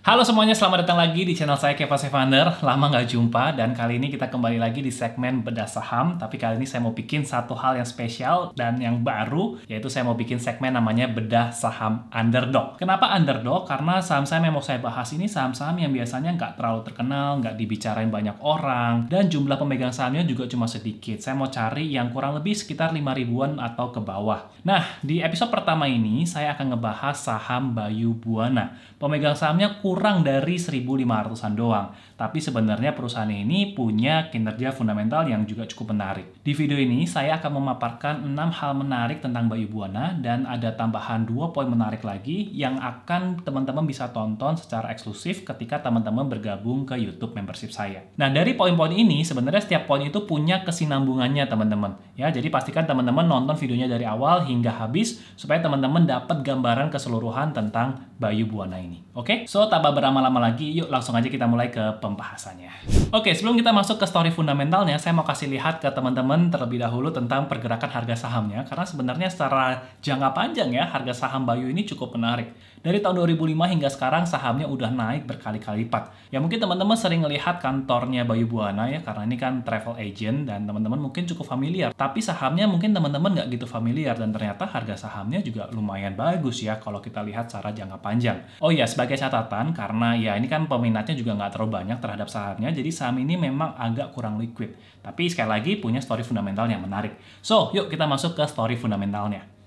Halo semuanya, selamat datang lagi di channel saya Keva Sevander. Lama nggak jumpa, dan kali ini kita kembali lagi di segmen bedah saham. Tapi kali ini saya mau bikin satu hal yang spesial dan yang baru, yaitu saya mau bikin segmen namanya bedah saham underdog. Kenapa underdog? Karena saham-saham yang mau saya bahas ini saham-saham yang biasanya nggak terlalu terkenal, nggak dibicarain banyak orang, dan jumlah pemegang sahamnya juga cuma sedikit. Saya mau cari yang kurang lebih sekitar 5 ribuan atau ke bawah. Nah, di episode pertama ini saya akan ngebahas saham Bayu Buana. Pemegang sahamnya kurang dari 1.500-an doang. Tapi sebenarnya perusahaan ini punya kinerja fundamental yang juga cukup menarik. Di video ini saya akan memaparkan 6 hal menarik tentang Bayu Buana dan ada tambahan 2 poin menarik lagi yang akan teman-teman bisa tonton secara eksklusif ketika teman-teman bergabung ke YouTube membership saya. Nah, dari poin-poin ini sebenarnya setiap poin itu punya kesinambungannya, teman-teman. Ya, jadi pastikan teman-teman nonton videonya dari awal hingga habis supaya teman-teman dapat gambaran keseluruhan tentang Bayu Buana ini. Oke? So, tanpa berlama-lama lagi, yuk langsung aja kita mulai ke pembahasannya. Oke, sebelum kita masuk ke story fundamentalnya, saya mau kasih lihat ke teman-teman terlebih dahulu tentang pergerakan harga sahamnya, karena sebenarnya secara jangka panjang ya, harga saham Bayu ini cukup menarik. Dari tahun 2005 hingga sekarang sahamnya udah naik berkali-kali lipat. Ya mungkin teman-teman sering melihat kantornya Bayu Buana ya, karena ini kan travel agent dan teman-teman mungkin cukup familiar. Tapi sahamnya mungkin teman-teman nggak gitu familiar dan ternyata harga sahamnya juga lumayan bagus ya kalau kita lihat secara jangka panjang. Oh iya, sebagai catatan, karena ya ini kan peminatnya juga nggak terlalu banyak terhadap sahamnya, jadi saham ini memang agak kurang liquid. Tapi sekali lagi punya story fundamental yang menarik. So, yuk kita masuk ke story fundamentalnya.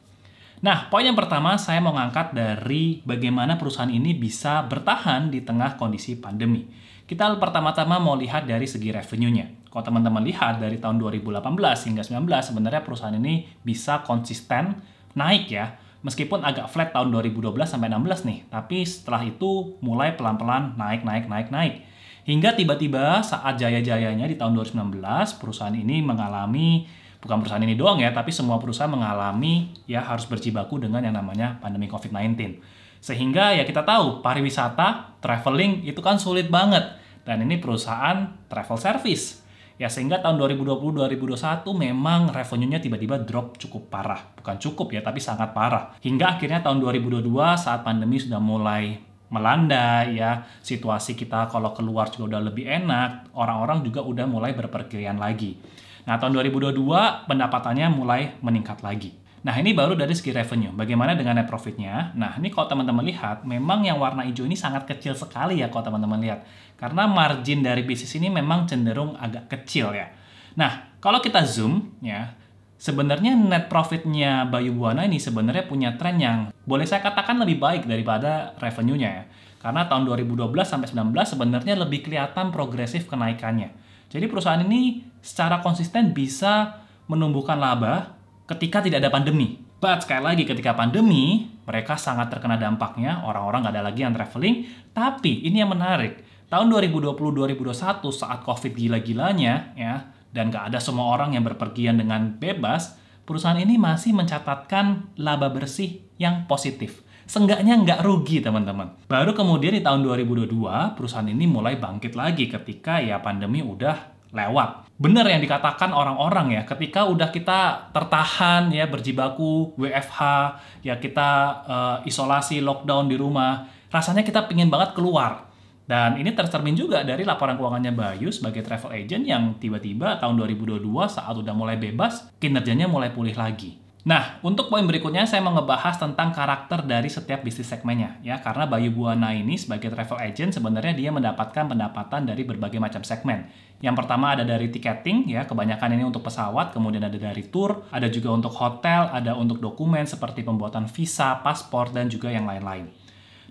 Nah, poin yang pertama saya mau ngangkat dari bagaimana perusahaan ini bisa bertahan di tengah kondisi pandemi. Kita pertama-tama mau lihat dari segi revenue-nya. Kalau teman-teman lihat dari tahun 2018 hingga 2019, sebenarnya perusahaan ini bisa konsisten naik ya. Meskipun agak flat tahun 2012 sampai 16 nih, tapi setelah itu mulai pelan-pelan naik. Hingga tiba-tiba saat jaya-jayanya di tahun 2019, perusahaan ini mengalami, bukan perusahaan ini doang ya, tapi semua perusahaan mengalami ya harus berjibaku dengan yang namanya pandemi COVID-19. Sehingga ya kita tahu pariwisata, traveling itu kan sulit banget. Dan ini perusahaan travel service. Ya sehingga tahun 2020-2021 memang revenue-nya tiba-tiba drop cukup parah. Bukan cukup ya, tapi sangat parah. Hingga akhirnya tahun 2022 saat pandemi sudah mulai melanda ya, situasi kita kalau keluar juga udah lebih enak, orang-orang juga udah mulai berpergian lagi. Nah, tahun 2022 pendapatannya mulai meningkat lagi. Nah, ini baru dari segi revenue. Bagaimana dengan net profit-nya? Nah, ini kalau teman-teman lihat, memang yang warna hijau ini sangat kecil sekali ya kalau teman-teman lihat. Karena margin dari bisnis ini memang cenderung agak kecil ya. Nah, kalau kita zoom ya, sebenarnya net profit-nya Bayu Buana ini sebenarnya punya tren yang boleh saya katakan lebih baik daripada revenue-nya ya. Karena tahun 2012 sampai 2019 sebenarnya lebih kelihatan progresif kenaikannya. Jadi perusahaan ini secara konsisten bisa menumbuhkan laba ketika tidak ada pandemi. But sekali lagi ketika pandemi, mereka sangat terkena dampaknya, orang-orang nggak ada lagi yang traveling. Tapi ini yang menarik, tahun 2020-2021 saat COVID gila-gilanya ya, dan nggak ada semua orang yang berpergian dengan bebas, perusahaan ini masih mencatatkan laba bersih yang positif. Seenggaknya nggak rugi, teman-teman. Baru kemudian di tahun 2022, perusahaan ini mulai bangkit lagi ketika ya pandemi udah lewat. Bener yang dikatakan orang-orang ya, ketika udah kita tertahan ya, berjibaku, WFH, ya kita isolasi, lockdown di rumah, rasanya kita pingin banget keluar. Dan ini tercermin juga dari laporan keuangannya Bayu sebagai travel agent yang tiba-tiba tahun 2022 saat udah mulai bebas, kinerjanya mulai pulih lagi. Nah, untuk poin berikutnya saya mau ngebahas tentang karakter dari setiap bisnis segmennya ya, karena Bayu Buana ini sebagai travel agent sebenarnya dia mendapatkan pendapatan dari berbagai macam segmen. Yang pertama ada dari tiketing ya, kebanyakan ini untuk pesawat, kemudian ada dari tour, ada juga untuk hotel, ada untuk dokumen seperti pembuatan visa, paspor dan juga yang lain-lain.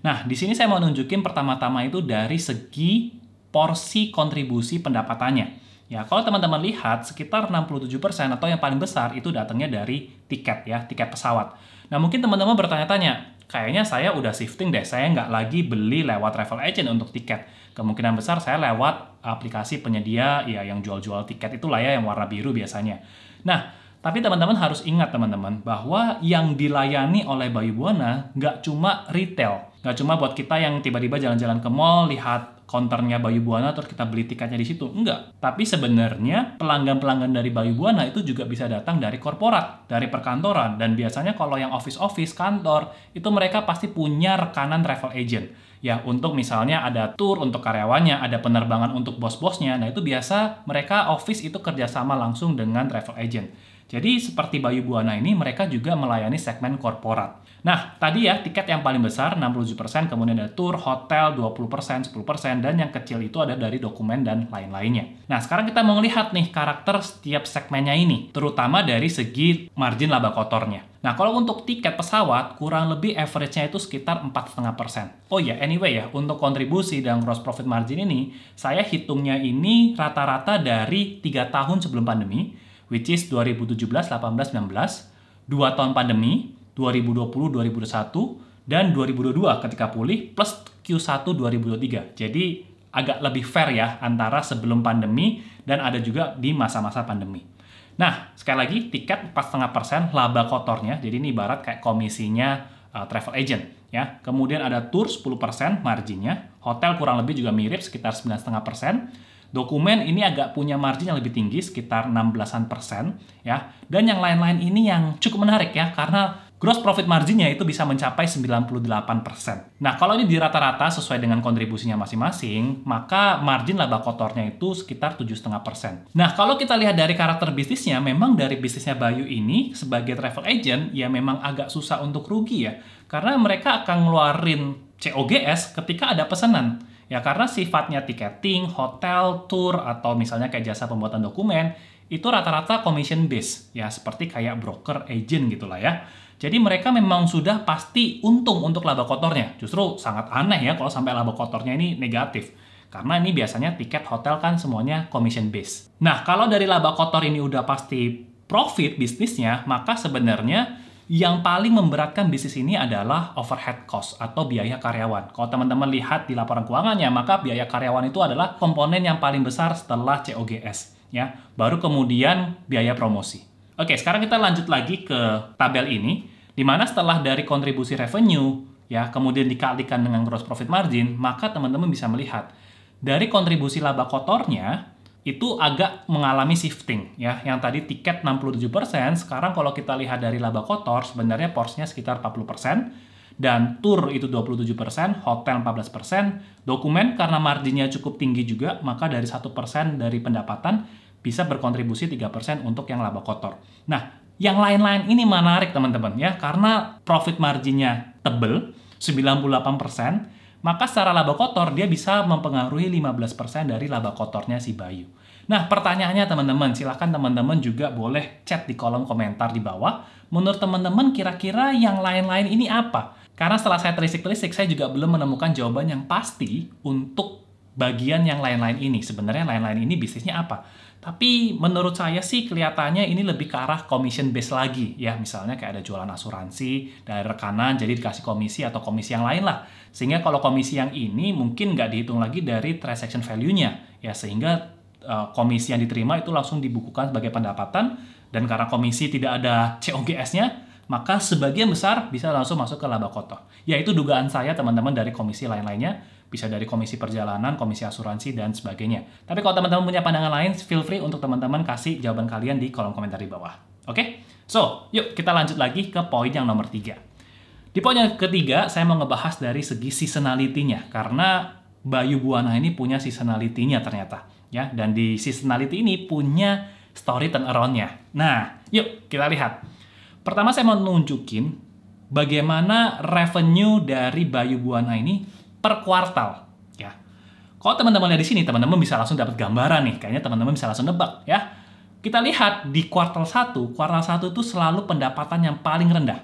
Nah, di sini saya mau nunjukin pertama-tama itu dari segi porsi kontribusi pendapatannya. Ya, kalau teman-teman lihat, sekitar 67% atau yang paling besar itu datangnya dari tiket ya, tiket pesawat. Nah, mungkin teman-teman bertanya-tanya, kayaknya saya udah shifting deh, saya nggak lagi beli lewat travel agent untuk tiket. Kemungkinan besar saya lewat aplikasi penyedia ya yang jual-jual tiket itulah ya, yang warna biru biasanya. Nah, tapi teman-teman harus ingat teman-teman, bahwa yang dilayani oleh Bayu Buana nggak cuma retail. Nggak cuma buat kita yang tiba-tiba jalan-jalan ke mall, lihat counternya Bayu Buana terus kita beli tiketnya di situ. Enggak. Tapi sebenarnya pelanggan-pelanggan dari Bayu Buana itu juga bisa datang dari korporat, dari perkantoran. Dan biasanya kalau yang office-office, kantor, itu mereka pasti punya rekanan travel agent. Ya, untuk misalnya ada tour untuk karyawannya, ada penerbangan untuk bos-bosnya. Nah, itu biasa mereka office itu kerjasama langsung dengan travel agent. Jadi, seperti Bayu Buana ini, mereka juga melayani segmen korporat. Nah, tadi ya, tiket yang paling besar 67%, kemudian ada tour, hotel 20%, 10%, dan yang kecil itu ada dari dokumen dan lain-lainnya. Nah, sekarang kita mau lihat nih karakter setiap segmennya ini, terutama dari segi margin laba kotornya. Nah, kalau untuk tiket pesawat, kurang lebih average-nya itu sekitar 4,5%. Oh ya, anyway ya, untuk kontribusi dan gross profit margin ini, saya hitungnya ini rata-rata dari 3 tahun sebelum pandemi, which is 2017, 18, 19, 2 tahun pandemi, 2020, 2021, dan 2022 ketika pulih, plus Q1 2023. Jadi, agak lebih fair ya, antara sebelum pandemi dan ada juga di masa-masa pandemi. Nah, sekali lagi, tiket 4,5% laba kotornya, jadi ini ibarat kayak komisinya travel agent. Ya. Kemudian ada tour 10% marginnya, hotel kurang lebih juga mirip, sekitar 9,5%. Dokumen ini agak punya margin yang lebih tinggi, sekitar 16%. Ya. Dan yang lain-lain ini yang cukup menarik ya, karena gross profit marginnya itu bisa mencapai 98%. Nah, kalau ini di rata-rata sesuai dengan kontribusinya masing-masing, maka margin laba kotornya itu sekitar 7,5%. Nah, kalau kita lihat dari karakter bisnisnya, memang dari bisnisnya Bayu ini sebagai travel agent, ya memang agak susah untuk rugi ya. Karena mereka akan ngeluarin COGS ketika ada pesanan. Ya, karena sifatnya tiketing, hotel, tour, atau misalnya kayak jasa pembuatan dokumen, itu rata-rata commission based. Ya, seperti kayak broker, agent gitulah ya. Jadi mereka memang sudah pasti untung untuk laba kotornya. Justru sangat aneh ya kalau sampai laba kotornya ini negatif. Karena ini biasanya tiket hotel kan semuanya commission based. Nah, kalau dari laba kotor ini udah pasti profit bisnisnya, maka sebenarnya yang paling memberatkan bisnis ini adalah overhead cost atau biaya karyawan. Kalau teman-teman lihat di laporan keuangannya, maka biaya karyawan itu adalah komponen yang paling besar setelah COGS. Ya, baru kemudian biaya promosi. Oke, sekarang kita lanjut lagi ke tabel ini, di mana setelah dari kontribusi revenue, ya, kemudian dikalikan dengan gross profit margin, maka teman-teman bisa melihat dari kontribusi laba kotornya itu agak mengalami shifting, ya. Yang tadi tiket 67%, sekarang kalau kita lihat dari laba kotor, sebenarnya porsinya sekitar 40%, dan tour itu 27%, hotel 14%, dokumen karena marginnya cukup tinggi juga, maka dari 1% dari pendapatan bisa berkontribusi 3% untuk yang laba kotor. Nah, yang lain-lain ini menarik teman-teman ya, karena profit marginnya tebel, 98%, maka secara laba kotor dia bisa mempengaruhi 15% dari laba kotornya si Bayu. Nah, pertanyaannya teman-teman, silahkan teman-teman juga boleh chat di kolom komentar di bawah. Menurut teman-teman kira-kira yang lain-lain ini apa? Karena setelah saya telisik-telisik, saya juga belum menemukan jawaban yang pasti untuk bagian yang lain-lain ini. Sebenarnya lain-lain ini bisnisnya apa? Tapi menurut saya sih kelihatannya ini lebih ke arah commission based lagi. Ya, misalnya kayak ada jualan asuransi dari rekanan, jadi dikasih komisi atau komisi yang lain lah. Sehingga kalau komisi yang ini mungkin nggak dihitung lagi dari transaction value-nya. Ya, sehingga komisi yang diterima itu langsung dibukukan sebagai pendapatan. Dan karena komisi tidak ada COGS-nya, maka sebagian besar bisa langsung masuk ke laba kotor. Ya, itu dugaan saya teman-teman dari komisi lain-lainnya. Bisa dari komisi perjalanan, komisi asuransi, dan sebagainya. Tapi kalau teman-teman punya pandangan lain, feel free untuk teman-teman kasih jawaban kalian di kolom komentar di bawah. Oke? So, yuk kita lanjut lagi ke poin yang nomor 3. Di poin yang ketiga, saya mau ngebahas dari segi seasonality-nya. Karena Bayu Buana ini punya seasonality-nya ternyata. Ya, dan di seasonality ini punya story turnaround-nya. Nah, yuk kita lihat. Pertama saya mau nunjukin bagaimana revenue dari Bayu Buana ini per kuartal, ya. Kalau teman-teman lihat di sini, teman-teman bisa langsung dapat gambaran nih. Kayaknya teman-teman bisa langsung nebak, ya. Kita lihat di kuartal 1 itu selalu pendapatan yang paling rendah,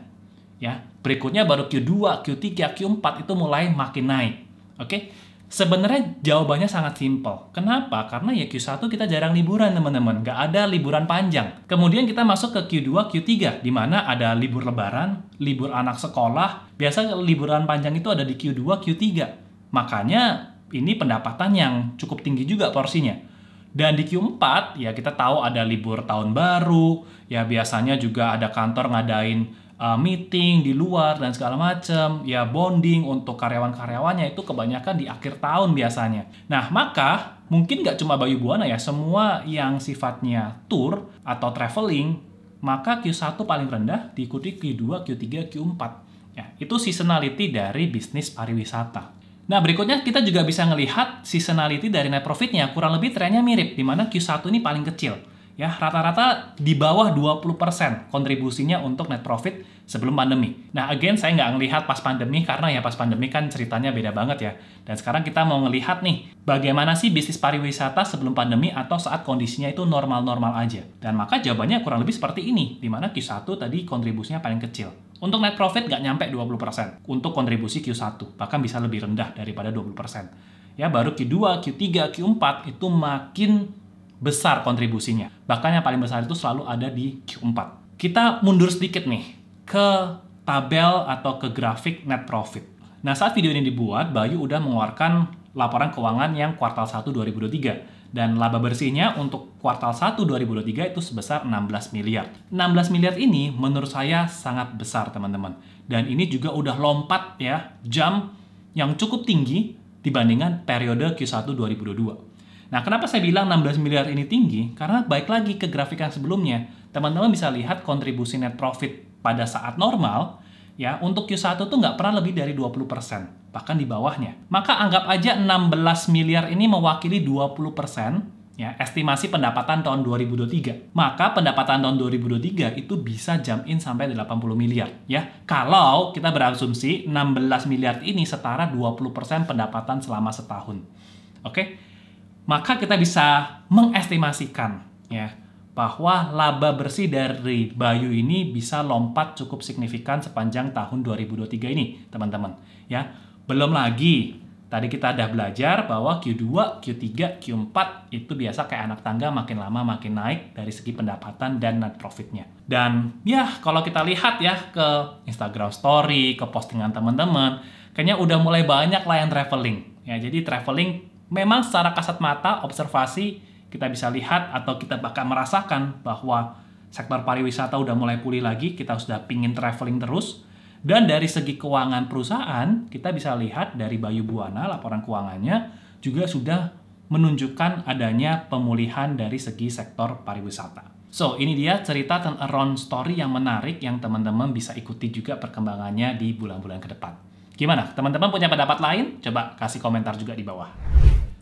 ya. Berikutnya baru Q2, Q3, Q4 itu mulai makin naik. Oke? Sebenarnya jawabannya sangat simpel. Kenapa? Karena ya Q1 kita jarang liburan, teman-teman. Nggak ada liburan panjang. Kemudian kita masuk ke Q2, Q3, di mana ada libur lebaran, libur anak sekolah. Biasa liburan panjang itu ada di Q2, Q3. Makanya ini pendapatan yang cukup tinggi juga porsinya. Dan di Q4, ya kita tahu ada libur tahun baru, ya biasanya juga ada kantor ngadain meeting di luar dan segala macam, ya bonding untuk karyawan-karyawannya itu kebanyakan di akhir tahun biasanya. Nah, maka mungkin nggak cuma Bayu Buana ya, semua yang sifatnya tour atau traveling, maka Q1 paling rendah diikuti Q2, Q3, Q4. Ya, itu seasonality dari bisnis pariwisata. Nah, berikutnya kita juga bisa melihat seasonality dari net profitnya, kurang lebih trennya mirip, di mana Q1 ini paling kecil. Ya, rata-rata di bawah 20% kontribusinya untuk net profit sebelum pandemi. Nah, again, saya nggak ngelihat pas pandemi, karena ya pas pandemi kan ceritanya beda banget ya. Dan sekarang kita mau ngelihat nih, bagaimana sih bisnis pariwisata sebelum pandemi atau saat kondisinya itu normal-normal aja. Dan maka jawabannya kurang lebih seperti ini, di mana Q1 tadi kontribusinya paling kecil. Untuk net profit nggak nyampe 20% untuk kontribusi Q1, bahkan bisa lebih rendah daripada 20%. Ya, baru Q2, Q3, Q4 itu makin besar kontribusinya. Bahkan yang paling besar itu selalu ada di Q4. Kita mundur sedikit nih ke tabel atau ke grafik net profit. Nah, saat video ini dibuat, Bayu udah mengeluarkan laporan keuangan yang kuartal 1 2023. Dan laba bersihnya untuk kuartal 1 2023 itu sebesar 16 miliar. 16 miliar ini menurut saya sangat besar, teman-teman. Dan ini juga udah lompat ya, jump yang cukup tinggi dibandingkan periode Q1 2022. Nah, kenapa saya bilang 16 miliar ini tinggi? Karena baik lagi ke grafik yang sebelumnya, teman-teman bisa lihat kontribusi net profit pada saat normal, ya, untuk Q1 tuh nggak pernah lebih dari 20%, bahkan di bawahnya. Maka anggap aja 16 miliar ini mewakili 20%, ya, estimasi pendapatan tahun 2023. Maka pendapatan tahun 2023 itu bisa jump in sampai 80 miliar, ya. Kalau kita berasumsi 16 miliar ini setara 20% pendapatan selama setahun. Oke? Maka kita bisa mengestimasikan, ya, bahwa laba bersih dari Bayu ini bisa lompat cukup signifikan sepanjang tahun 2023 ini, teman-teman. Ya, belum lagi, tadi kita udah belajar bahwa Q2, Q3, Q4 itu biasa kayak anak tangga, makin lama makin naik dari segi pendapatan dan net profitnya. Dan ya, kalau kita lihat ya ke Instagram Story, ke postingan teman-teman, kayaknya udah mulai banyak lah yang traveling. Ya, jadi traveling memang secara kasat mata, observasi, kita bisa lihat atau kita bahkan merasakan bahwa sektor pariwisata udah mulai pulih lagi, kita sudah pingin traveling terus. Dan dari segi keuangan perusahaan, kita bisa lihat dari Bayu Buana, laporan keuangannya juga sudah menunjukkan adanya pemulihan dari segi sektor pariwisata. So, ini dia cerita turnaround story yang menarik yang teman-teman bisa ikuti juga perkembangannya di bulan-bulan ke depan. Gimana? Teman-teman punya pendapat lain? Coba kasih komentar juga di bawah.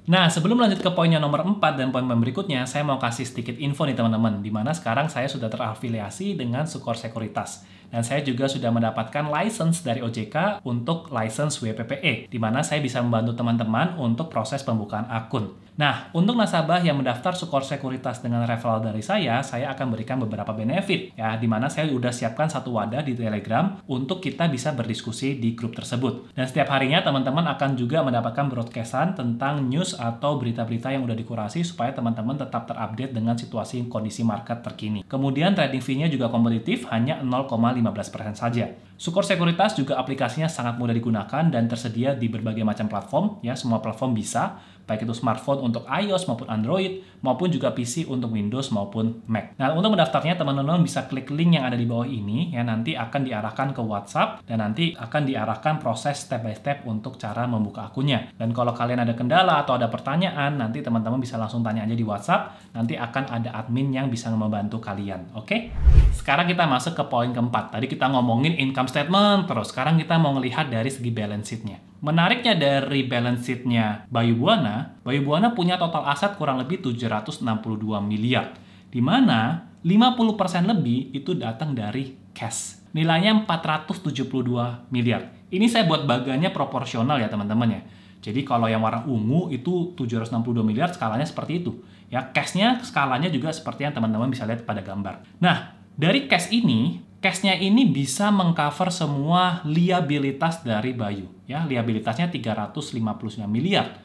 Nah, sebelum lanjut ke poinnya nomor 4 dan poin berikutnya, saya mau kasih sedikit info nih teman-teman, di mana sekarang saya sudah terafiliasi dengan Sukor Sekuritas. Dan saya juga sudah mendapatkan license dari OJK untuk license WPPE, di mana saya bisa membantu teman-teman untuk proses pembukaan akun. Nah, untuk nasabah yang mendaftar Sukor Sekuritas dengan referral dari saya akan berikan beberapa benefit, ya, di mana saya udah siapkan satu wadah di Telegram untuk kita bisa berdiskusi di grup tersebut. Dan setiap harinya teman-teman akan juga mendapatkan broadcastan tentang news atau berita-berita yang udah dikurasi supaya teman-teman tetap terupdate dengan situasi kondisi market terkini. Kemudian trading fee-nya juga kompetitif, hanya 0,15% saja. Sukor Sekuritas juga aplikasinya sangat mudah digunakan dan tersedia di berbagai macam platform, ya, semua platform bisa, baik itu smartphone untuk iOS maupun Android, maupun juga PC untuk Windows maupun Mac. Nah, untuk mendaftarnya teman-teman bisa klik link yang ada di bawah ini, ya, nanti akan diarahkan ke WhatsApp dan nanti akan diarahkan proses step by step untuk cara membuka akunnya. Dan kalau kalian ada kendala atau ada pertanyaan, nanti teman-teman bisa langsung tanya aja di WhatsApp, nanti akan ada admin yang bisa membantu kalian, oke? Sekarang kita masuk ke poin keempat. Tadi kita ngomongin income statement, terus sekarang kita mau ngelihat dari segi balance sheet-nya. Menariknya dari balance sheet-nya Bayu Buana punya total aset kurang lebih 762 miliar, di mana 50% lebih itu datang dari cash. Nilainya 472 miliar. Ini saya buat bagannya proporsional ya teman-teman ya. Jadi kalau yang warna ungu itu 762 miliar skalanya seperti itu. Ya, cash-nya skalanya juga seperti yang teman-teman bisa lihat pada gambar. Nah, dari cash-nya ini bisa mengcover semua liabilitas dari Bayu. Ya, liabilitasnya 359 miliar.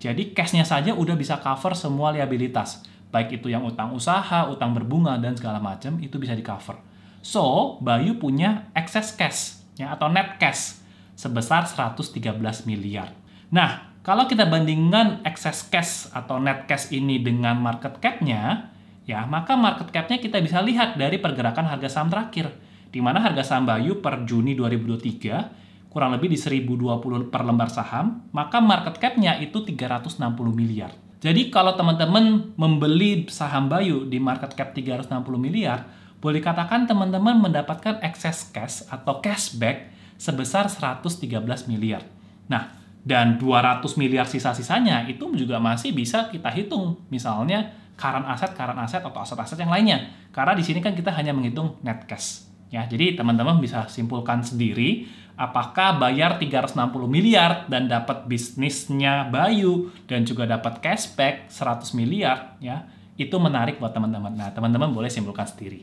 Jadi cash-nya saja udah bisa cover semua liabilitas. Baik itu yang utang usaha, utang berbunga, dan segala macam itu bisa di-cover. So, Bayu punya excess cash, ya, atau net cash sebesar 113 miliar. Nah, kalau kita bandingkan excess cash atau net cash ini dengan market cap-nya, ya, maka market cap-nya kita bisa lihat dari pergerakan harga saham terakhir, di mana harga saham Bayu per Juni 2023 kurang lebih di 1020 per lembar saham, maka market cap-nya itu 360 miliar. Jadi kalau teman-teman membeli saham Bayu di market cap 360 miliar, boleh dikatakan teman-teman mendapatkan excess cash atau cashback sebesar 113 miliar. Nah, Dan 200 miliar sisa-sisanya itu juga masih bisa kita hitung. Misalnya current asset atau aset-aset yang lainnya. Karena di sini kan kita hanya menghitung net cash. Ya, jadi teman-teman bisa simpulkan sendiri apakah bayar 360 miliar dan dapat bisnisnya Bayu dan juga dapat cashback 100 miliar ya. Itu menarik buat teman-teman. Nah, teman-teman boleh simpulkan sendiri.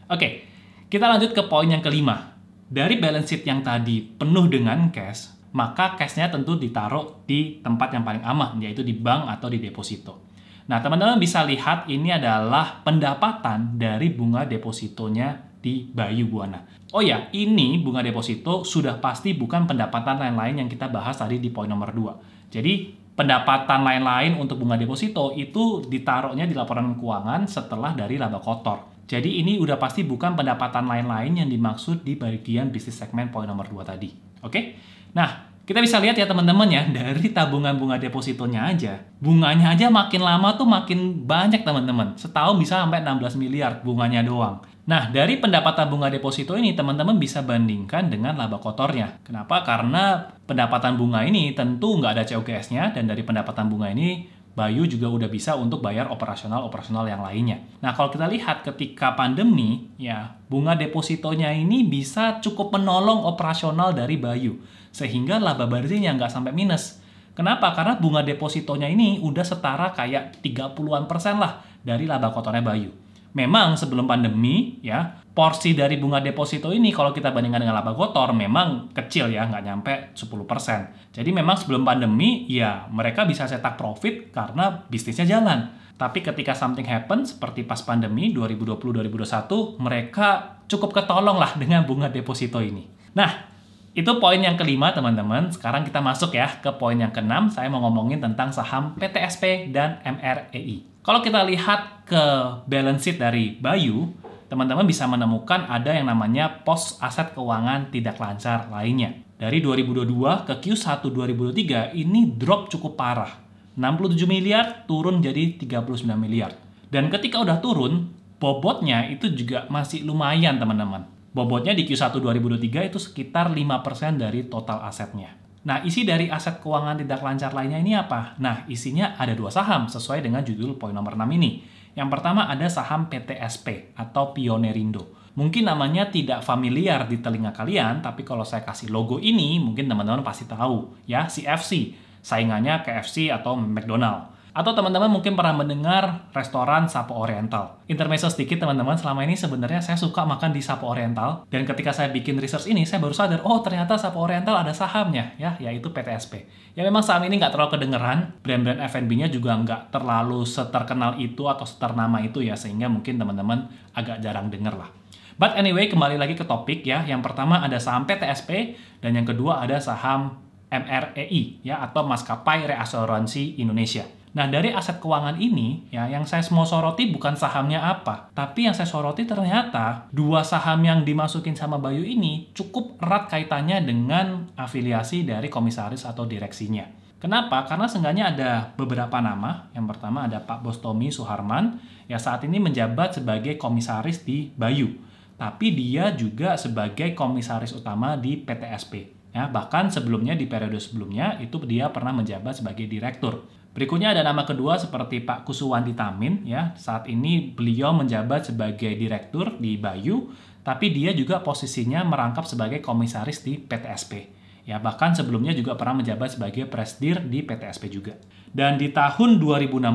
Oke, kita lanjut ke poin yang kelima. Dari balance sheet yang tadi penuh dengan cash, maka cashnya tentu ditaruh di tempat yang paling aman, yaitu di bank atau di deposito. Nah, teman-teman bisa lihat ini adalah pendapatan dari bunga depositonya di Bayu Buana. Oh ya, ini bunga deposito sudah pasti bukan pendapatan lain-lain yang kita bahas tadi di poin nomor 2. Jadi, pendapatan lain-lain untuk bunga deposito itu ditaruhnya di laporan keuangan setelah dari laba kotor. Jadi, ini udah pasti bukan pendapatan lain-lain yang dimaksud di bagian bisnis segmen poin nomor 2 tadi. Oke? Nah, kita bisa lihat ya teman-teman ya, dari tabungan bunga depositonya aja, bunganya aja makin lama tuh makin banyak teman-teman. Setahun bisa sampai 16 miliar bunganya doang. Nah, dari pendapatan bunga deposito ini teman-teman bisa bandingkan dengan laba kotornya. Kenapa? Karena pendapatan bunga ini tentu nggak ada COGS-nya, dan dari pendapatan bunga ini Bayu juga udah bisa untuk bayar operasional yang lainnya. Nah, kalau kita lihat ketika pandemi, ya bunga depositonya ini bisa cukup menolong operasional dari Bayu, sehingga laba bersihnya nggak sampai minus. Kenapa? Karena bunga depositonya ini udah setara kayak 30-an% lah dari laba kotornya Bayu. Memang sebelum pandemi, ya porsi dari bunga deposito ini kalau kita bandingkan dengan laba kotor memang kecil ya, nggak nyampe 10%. Jadi memang sebelum pandemi, ya mereka bisa cetak profit karena bisnisnya jalan. Tapi ketika something happen, seperti pas pandemi 2020-2021, mereka cukup ketolong lah dengan bunga deposito ini. Nah, itu poin yang kelima teman-teman. Sekarang kita masuk ya ke poin yang keenam. Saya mau ngomongin tentang saham PTSP dan MREI. Kalau kita lihat ke balance sheet dari Bayu, teman-teman bisa menemukan ada yang namanya pos aset keuangan tidak lancar lainnya. Dari 2022 ke Q1 2023 ini drop cukup parah. 67 miliar turun jadi 39 miliar. Dan ketika udah turun, bobotnya itu juga masih lumayan teman-teman. Bobotnya di Q1 2023 itu sekitar 5% dari total asetnya. Nah, isi dari aset keuangan tidak lancar lainnya ini apa? Nah, isinya ada 2 saham sesuai dengan judul poin nomor 6 ini. Yang pertama ada saham PTSP atau Pionerindo. Mungkin namanya tidak familiar di telinga kalian, tapi kalau saya kasih logo ini, mungkin teman-teman pasti tahu. Ya, CFC, saingannya KFC atau McDonald. Atau teman-teman mungkin pernah mendengar restoran Sapo Oriental. Intermezzo sedikit teman-teman, selama ini sebenarnya saya suka makan di Sapo Oriental. Dan ketika saya bikin research ini, saya baru sadar, oh ternyata Sapo Oriental ada sahamnya, ya, yaitu PTSP. Ya memang saham ini nggak terlalu kedengeran, brand-brand F&B-nya juga nggak terlalu seterkenal itu atau seternama itu ya, sehingga mungkin teman-teman agak jarang denger lah. But anyway, kembali lagi ke topik ya. Yang pertama ada saham PTSP, dan yang kedua ada saham MREI, ya, atau Maskapai Reasuransi Indonesia. Nah, dari aset keuangan ini, ya, yang saya mau soroti bukan sahamnya apa, tapi yang saya soroti ternyata 2 saham yang dimasukin sama Bayu ini cukup erat kaitannya dengan afiliasi dari komisaris atau direksinya. Kenapa? Karena seenggaknya ada beberapa nama. Yang pertama ada Pak Bostomi Suharman, yang saat ini menjabat sebagai komisaris di Bayu. Tapi dia juga sebagai komisaris utama di PTSP. Ya, bahkan sebelumnya di periode sebelumnya itu dia pernah menjabat sebagai direktur. Berikutnya ada nama kedua seperti Pak Kusuwandi Tamin, ya. Saat ini beliau menjabat sebagai direktur di Bayu, tapi dia juga posisinya merangkap sebagai komisaris di PTSP. Ya, bahkan sebelumnya juga pernah menjabat sebagai presidir di PTSP juga. Dan di tahun 2016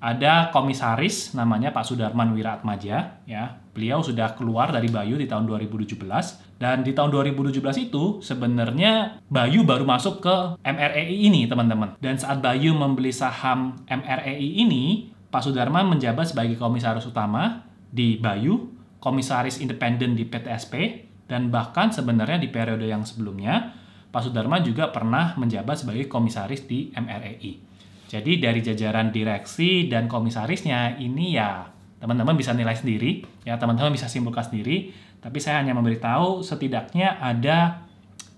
ada komisaris namanya Pak Sudarman Wiratmaja, ya. Beliau sudah keluar dari Bayu di tahun 2017. Dan di tahun 2017 itu sebenarnya Bayu baru masuk ke MREI ini teman-teman. Dan saat Bayu membeli saham MREI ini, Pak Sudarman menjabat sebagai komisaris utama di Bayu, komisaris independen di PTSP, dan bahkan sebenarnya di periode yang sebelumnya, Pak Sudarman juga pernah menjabat sebagai komisaris di MREI. Jadi dari jajaran direksi dan komisarisnya ini ya teman-teman bisa nilai sendiri, ya teman-teman bisa simpulkan sendiri. Tapi saya hanya memberitahu setidaknya ada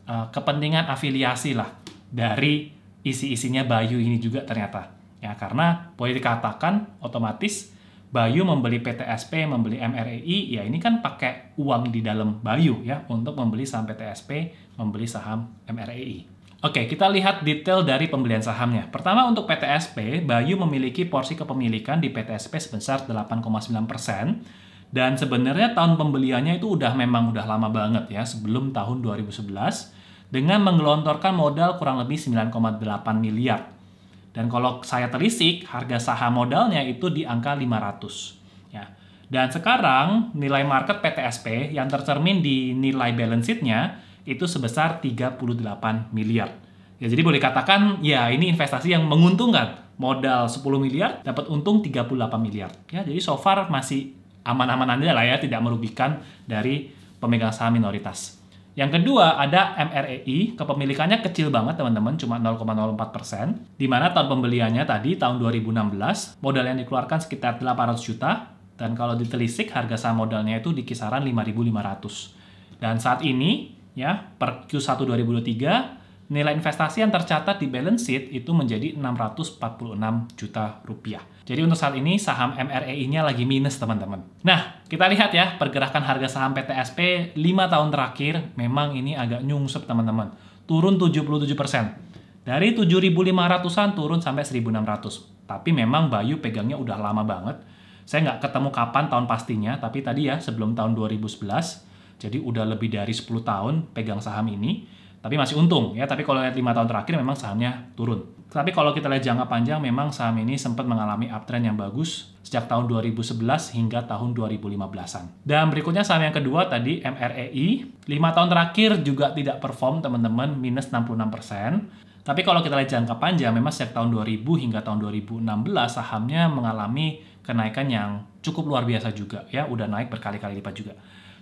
kepentingan afiliasi lah dari isi-isinya Bayu ini juga ternyata. Ya, karena boleh dikatakan otomatis Bayu membeli PTSP, membeli MREI, ya ini kan pakai uang di dalam Bayu ya untuk membeli saham PTSP, membeli saham MREI. Oke, kita lihat detail dari pembelian sahamnya. Pertama, untuk PTSP, Bayu memiliki porsi kepemilikan di PTSP sebesar 8,9%. Dan sebenarnya tahun pembeliannya itu memang udah lama banget ya, sebelum tahun 2011, dengan menggelontorkan modal kurang lebih 9,8 miliar. Dan kalau saya telisik, harga saham modalnya itu di angka 500. Ya. Dan sekarang, nilai market PTSP yang tercermin di nilai balance sheet-nya itu sebesar 38 miliar. Ya, jadi boleh katakan ya ini investasi yang menguntungkan. Modal 10 miliar dapat untung 38 miliar. Ya, jadi so far masih aman-aman aja lah ya, tidak merugikan dari pemegang saham minoritas. Yang kedua ada MREI, kepemilikannya kecil banget teman-teman, cuma 0,04%. Di mana tahun pembeliannya tadi tahun 2016, modal yang dikeluarkan sekitar 800 juta. Dan kalau ditelisik harga saham modalnya itu di kisaran 5.500. Dan saat ini ya, per Q1 2023, nilai investasi yang tercatat di balance sheet itu menjadi 646 juta rupiah. Jadi untuk saat ini saham MREI-nya lagi minus, teman-teman. Nah, kita lihat ya, pergerakan harga saham PTSP 5 tahun terakhir memang ini agak nyungsep, teman-teman. Turun 77%. Dari 7.500-an turun sampai 1.600. Tapi memang Bayu pegangnya udah lama banget. Saya nggak ketemu kapan tahun pastinya, tapi tadi ya sebelum tahun 2011. Jadi udah lebih dari 10 tahun pegang saham ini, tapi masih untung ya. Tapi kalau lihat 5 tahun terakhir memang sahamnya turun. Tapi kalau kita lihat jangka panjang, memang saham ini sempat mengalami uptrend yang bagus sejak tahun 2011 hingga tahun 2015-an. Dan berikutnya saham yang kedua tadi MREI, 5 tahun terakhir juga tidak perform, teman-teman, minus 66%. Tapi kalau kita lihat jangka panjang, memang sejak tahun 2000 hingga tahun 2016 sahamnya mengalami kenaikan yang cukup luar biasa juga ya, udah naik berkali-kali lipat juga.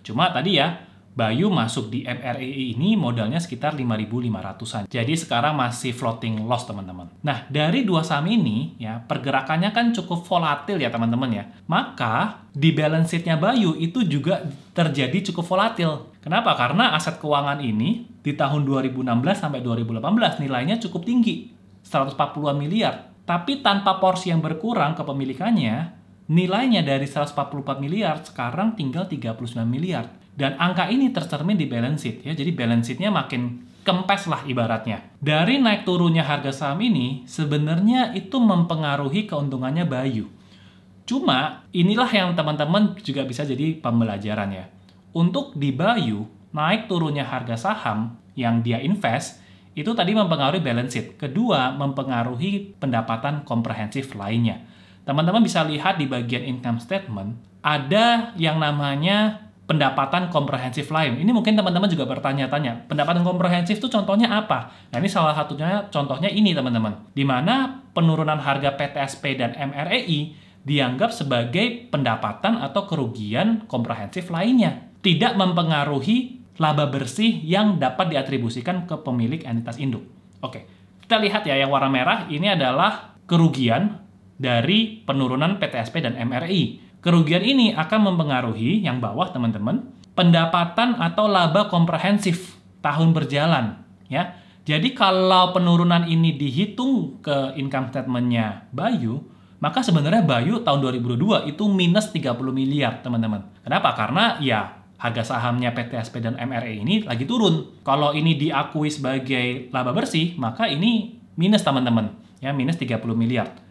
Cuma tadi ya, Bayu masuk di MREI ini modalnya sekitar 5.500-an. Jadi sekarang masih floating loss, teman-teman. Nah, dari dua saham ini ya, pergerakannya kan cukup volatil ya, teman-teman ya. Maka di balance sheet-nya Bayu itu juga terjadi cukup volatil. Kenapa? Karena aset keuangan ini di tahun 2016 sampai 2018 nilainya cukup tinggi, 140-an miliar. Tapi tanpa porsi yang berkurang kepemilikannya, nilainya dari 144 miliar sekarang tinggal 39 miliar. Dan angka ini tercermin di balance sheet ya. Jadi balance sheet-nya makin kempes lah ibaratnya. Dari naik turunnya harga saham ini sebenarnya itu mempengaruhi keuntungannya Bayu. Cuma inilah yang teman-teman juga bisa jadi pembelajaran ya. Untuk di Bayu, naik turunnya harga saham yang dia invest itu tadi mempengaruhi balance sheet. Kedua, mempengaruhi pendapatan komprehensif lainnya. Teman-teman bisa lihat di bagian income statement, ada yang namanya pendapatan komprehensif lain. Ini mungkin teman-teman juga bertanya-tanya, pendapatan komprehensif itu contohnya apa? Nah, ini salah satunya, contohnya ini teman-teman. Di mana penurunan harga PTSP dan MREI dianggap sebagai pendapatan atau kerugian komprehensif lainnya. Tidak mempengaruhi laba bersih yang dapat diatribusikan ke pemilik entitas induk. Oke, kita lihat ya, yang warna merah ini adalah kerugian dari penurunan PTSP dan MREI. Kerugian ini akan mempengaruhi yang bawah, teman-teman, pendapatan atau laba komprehensif tahun berjalan ya. Jadi kalau penurunan ini dihitung ke income statement-nya Bayu, maka sebenarnya Bayu tahun 2022 itu minus 30 miliar, teman-teman. Kenapa? Karena ya harga sahamnya PTSP dan MREI ini lagi turun. Kalau ini diakui sebagai laba bersih, maka ini minus, teman-teman. Ya, minus 30 miliar.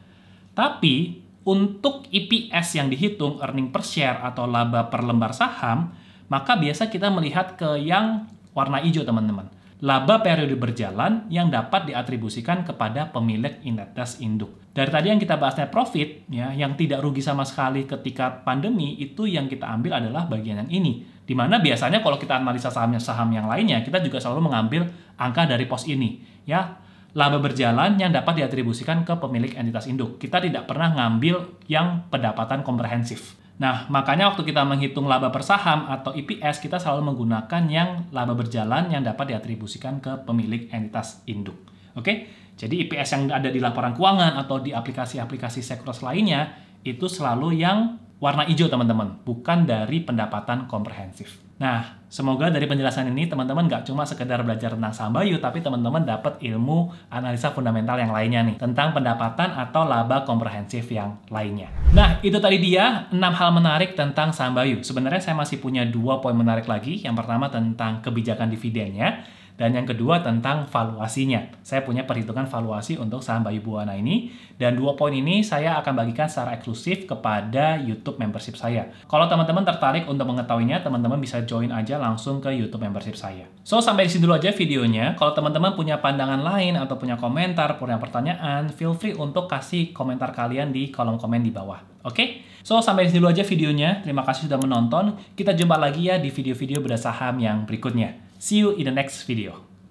Tapi untuk EPS yang dihitung, earning per share atau laba per lembar saham, maka biasa kita melihat ke yang warna hijau, teman-teman. Laba periode berjalan yang dapat diatribusikan kepada pemilik entitas induk. Dari tadi yang kita bahas net profit, ya, yang tidak rugi sama sekali ketika pandemi, itu yang kita ambil adalah bagian yang ini. Dimana biasanya kalau kita analisa saham yang lainnya, kita juga selalu mengambil angka dari pos ini. Ya, laba berjalan yang dapat diatribusikan ke pemilik entitas induk. Kita tidak pernah ngambil yang pendapatan komprehensif. Nah, makanya waktu kita menghitung laba per saham atau EPS, kita selalu menggunakan yang laba berjalan yang dapat diatribusikan ke pemilik entitas induk. Oke? Jadi EPS yang ada di laporan keuangan atau di aplikasi-aplikasi Sekros lainnya, itu selalu yang warna hijau, teman-teman, bukan dari pendapatan komprehensif. Nah, semoga dari penjelasan ini teman-teman nggak cuma sekedar belajar tentang saham Bayu, tapi teman-teman dapat ilmu analisa fundamental yang lainnya nih, tentang pendapatan atau laba komprehensif yang lainnya. Nah, itu tadi dia 6 hal menarik tentang saham Bayu. Sebenarnya saya masih punya 2 poin menarik lagi. Yang pertama tentang kebijakan dividennya, Dan yang kedua tentang valuasinya. Saya punya perhitungan valuasi untuk saham Bayu Buwana ini. Dan 2 poin ini saya akan bagikan secara eksklusif kepada YouTube membership saya. Kalau teman-teman tertarik untuk mengetahuinya, teman-teman bisa join aja langsung ke YouTube membership saya. So, sampai di sini dulu aja videonya. Kalau teman-teman punya pandangan lain atau punya komentar, punya pertanyaan, feel free untuk kasih komentar kalian di kolom komen di bawah. Oke? So, sampai di sini dulu aja videonya. Terima kasih sudah menonton. Kita jumpa lagi ya di video-video bedah saham yang berikutnya. See you in the next video.